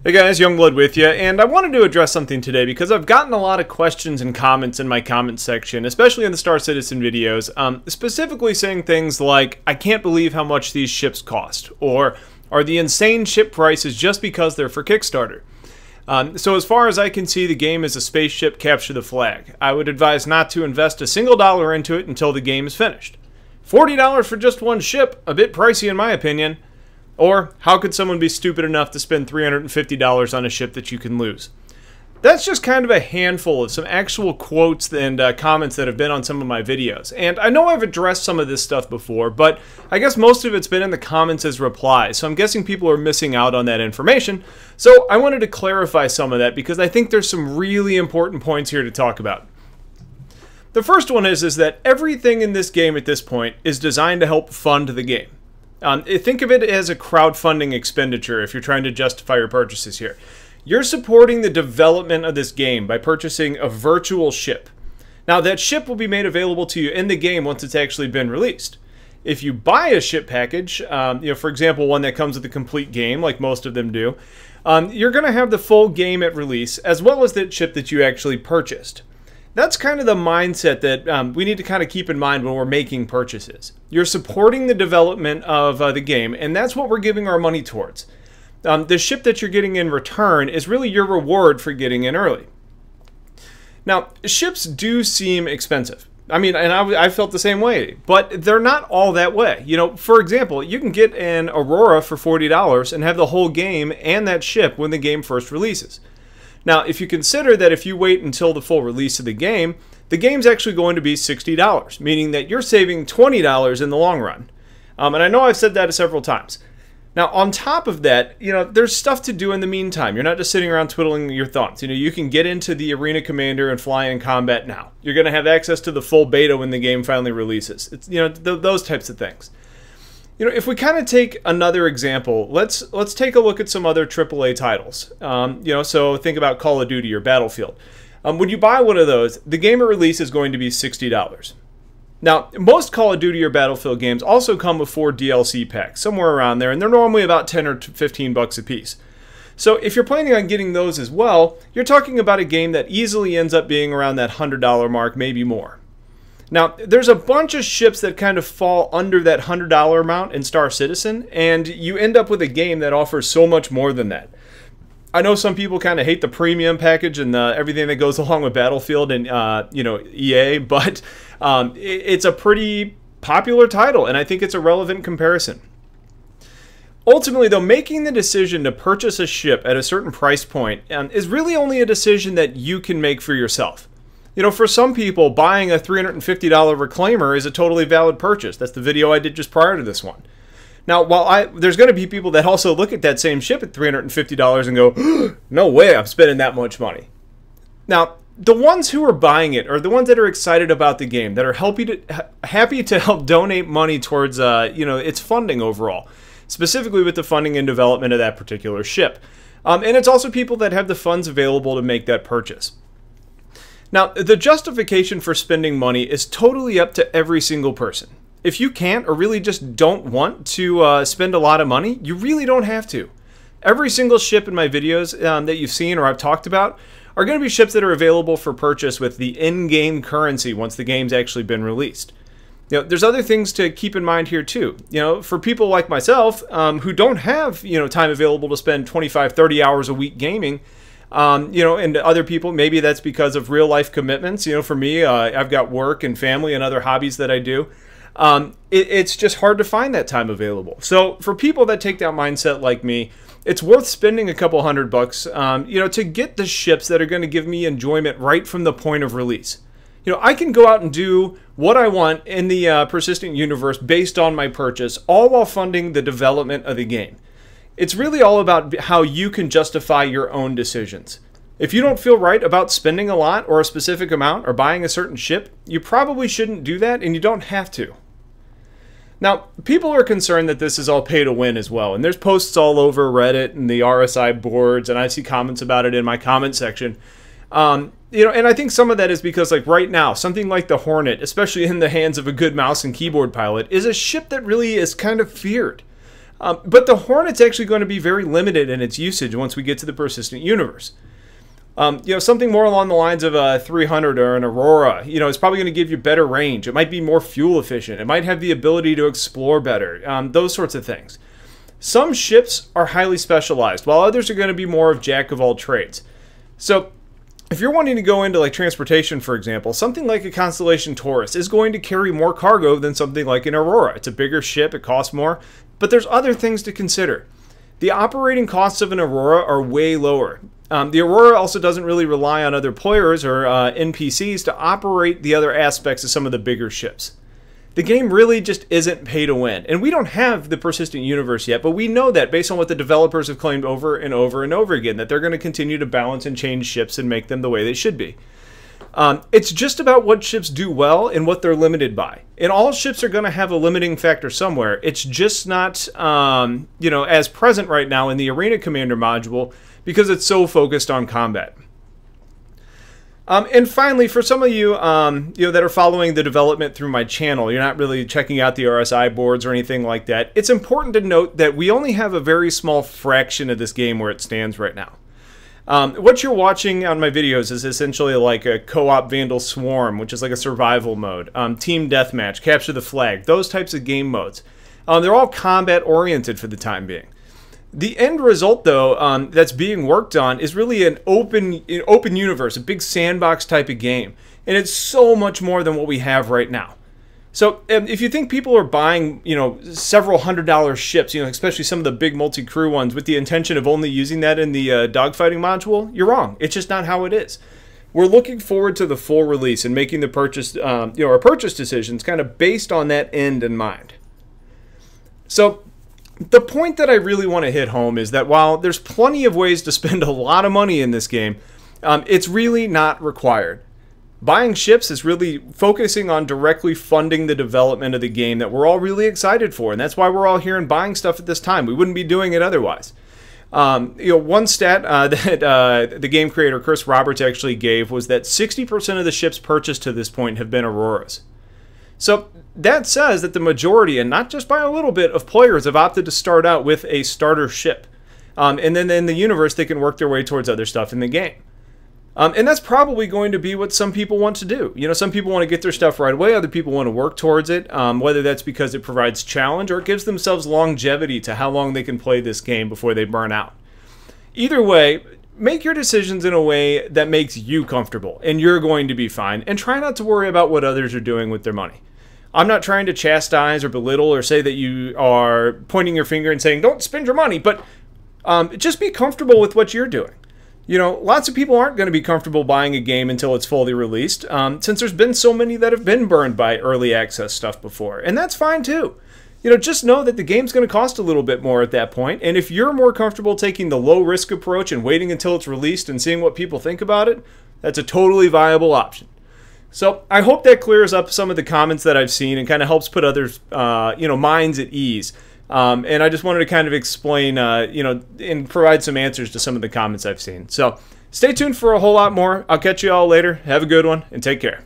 Hey guys, Youngblood with you, and I wanted to address something today because I've gotten a lot of questions and comments in my comment section, especially in the Star Citizen videos, specifically saying things like, I can't believe how much these ships cost, or are the insane ship prices just because they're for Kickstarter? So as far as I can see, the game is a spaceship capture the flag. I would advise not to invest a single dollar into it until the game is finished. $40 for just one ship, a bit pricey in my opinion. Or, how could someone be stupid enough to spend $350 on a ship that you can lose? That's just kind of a handful of some actual quotes and comments that have been on some of my videos. And I know I've addressed some of this stuff before, but I guess most of it's been in the comments as replies, so I'm guessing people are missing out on that information. So I wanted to clarify some of that because I think there's some really important points here to talk about. The first one is that everything in this game at this point is designed to help fund the game. Think of it as a crowdfunding expenditure if you're trying to justify your purchases here. You're supporting the development of this game by purchasing a virtual ship. Now that ship will be made available to you in the game once it's actually been released. If you buy a ship package, for example one that comes with a complete game like most of them do, you're going to have the full game at release as well as the ship that you actually purchased. That's kind of the mindset that we need to kind of keep in mind when we're making purchases. You're supporting the development of the game, and that's what we're giving our money towards. The ship that you're getting in return is really your reward for getting in early. Now, ships do seem expensive. I mean, and I felt the same way, but they're not all that way. You know, for example, you can get an Aurora for $40 and have the whole game and that ship when the game first releases. Now, if you consider that if you wait until the full release of the game's actually going to be $60, meaning that you're saving $20 in the long run. And I know I've said that several times. Now, on top of that, there's stuff to do in the meantime. You're not just sitting around twiddling your thumbs. You can get into the Arena Commander and fly in combat now. You're going to have access to the full beta when the game finally releases. It's, those types of things. If we kind of take another example, let's take a look at some other AAA titles. So think about Call of Duty or Battlefield. When you buy one of those, the game at release is going to be $60. Now, most Call of Duty or Battlefield games also come with 4 DLC packs, somewhere around there, and they're normally about 10 or 15 bucks a piece. So if you're planning on getting those as well, you're talking about a game that easily ends up being around that $100 mark, maybe more. Now, there's a bunch of ships that kind of fall under that $100 amount in Star Citizen, and you end up with a game that offers so much more than that. I know some people kind of hate the premium package and everything that goes along with Battlefield and, EA, but it's a pretty popular title, and I think it's a relevant comparison. Ultimately, though, making the decision to purchase a ship at a certain price point is really only a decision that you can make for yourself. For some people, buying a $350 Reclaimer is a totally valid purchase. That's the video I did just prior to this one. Now, there's going to be people that also look at that same ship at $350 and go, no way I'm spending that much money. Now, the ones who are buying it are the ones that are excited about the game, that are happy to help donate money towards its funding overall, specifically with the funding and development of that particular ship. And it's also people that have the funds available to make that purchase. Now, the justification for spending money is totally up to every single person. If you can't or really just don't want to spend a lot of money, you really don't have to. Every single ship in my videos that you've seen or I've talked about are going to be ships that are available for purchase with the in-game currency once the game's actually been released. There's other things to keep in mind here too. For people like myself who don't have time available to spend 25, 30 hours a week gaming, and other people, maybe that's because of real life commitments. For me, I've got work and family and other hobbies that I do. It's just hard to find that time available. So for people that take that mindset like me, it's worth spending a couple $100, to get the ships that are going to give me enjoyment right from the point of release. I can go out and do what I want in the persistent universe based on my purchase, all while funding the development of the game. It's really all about how you can justify your own decisions. If you don't feel right about spending a lot or a specific amount or buying a certain ship, you probably shouldn't do that, and you don't have to. Now, people are concerned that this is all pay to win as well, and there's posts all over Reddit and the RSI boards, and I see comments about it in my comment section. And I think some of that is because, like right now, something like the Hornet, especially in the hands of a good mouse and keyboard pilot, is a ship that really is kind of feared. But the Hornet's actually going to be very limited in its usage once we get to the persistent universe. Something more along the lines of a 300 or an Aurora, it's probably going to give you better range. It might be more fuel efficient. It might have the ability to explore better, those sorts of things. Some ships are highly specialized, while others are going to be more of jack of all trades. So if you're wanting to go into like transportation, for example, something like a Constellation Taurus is going to carry more cargo than something like an Aurora. It's a bigger ship, it costs more, but there's other things to consider. The operating costs of an Aurora are way lower. The Aurora also doesn't really rely on other players or NPCs to operate the other aspects of some of the bigger ships. The game really just isn't pay to win, and we don't have the persistent universe yet, but we know that based on what the developers have claimed over and over and over again, that they're going to continue to balance and change ships and make them the way they should be. It's just about what ships do well and what they're limited by. And all ships are going to have a limiting factor somewhere. It's just not, as present right now in the Arena Commander module because it's so focused on combat. And finally, for some of you, that are following the development through my channel, you're not really checking out the RSI boards or anything like that. It's important to note that we only have a very small fraction of this game where it stands right now. What you're watching on my videos is essentially like a co-op Vandal Swarm, which is like a survival mode, Team Deathmatch, Capture the Flag, those types of game modes. They're all combat oriented for the time being. The end result, though, that's being worked on is really an open universe, a big sandbox type of game. And it's so much more than what we have right now. So if you think people are buying, several $100 ships, especially some of the big multi-crew ones with the intention of only using that in the dogfighting module, you're wrong. It's just not how it is. We're looking forward to the full release and making the purchase, our purchase decisions kind of based on that end in mind. So the point that I really want to hit home is that while there's plenty of ways to spend a lot of money in this game, it's really not required. Buying ships is really focusing on directly funding the development of the game that we're all really excited for, and that's why we're all here and buying stuff at this time. We wouldn't be doing it otherwise. One stat that the game creator Chris Roberts actually gave was that 60% of the ships purchased to this point have been Auroras. So that says that the majority, and not just by a little bit, of players have opted to start out with a starter ship. And then in the universe, they can work their way towards other stuff in the game. And that's probably going to be what some people want to do. Some people want to get their stuff right away. Other people want to work towards it, whether that's because it provides challenge or it gives themselves longevity to how long they can play this game before they burn out. Either way, make your decisions in a way that makes you comfortable, and you're going to be fine. And try not to worry about what others are doing with their money. I'm not trying to chastise or belittle or say that you are pointing your finger and saying, don't spend your money, but just be comfortable with what you're doing. Lots of people aren't going to be comfortable buying a game until it's fully released, since there's been so many that have been burned by early access stuff before, and that's fine too. Just know that the game's going to cost a little bit more at that point, and if you're more comfortable taking the low-risk approach and waiting until it's released and seeing what people think about it, that's a totally viable option. So I hope that clears up some of the comments that I've seen and kind of helps put others, minds at ease. And I just wanted to kind of explain, and provide some answers to some of the comments I've seen. So stay tuned for a whole lot more. I'll catch you all later. Have a good one, and take care.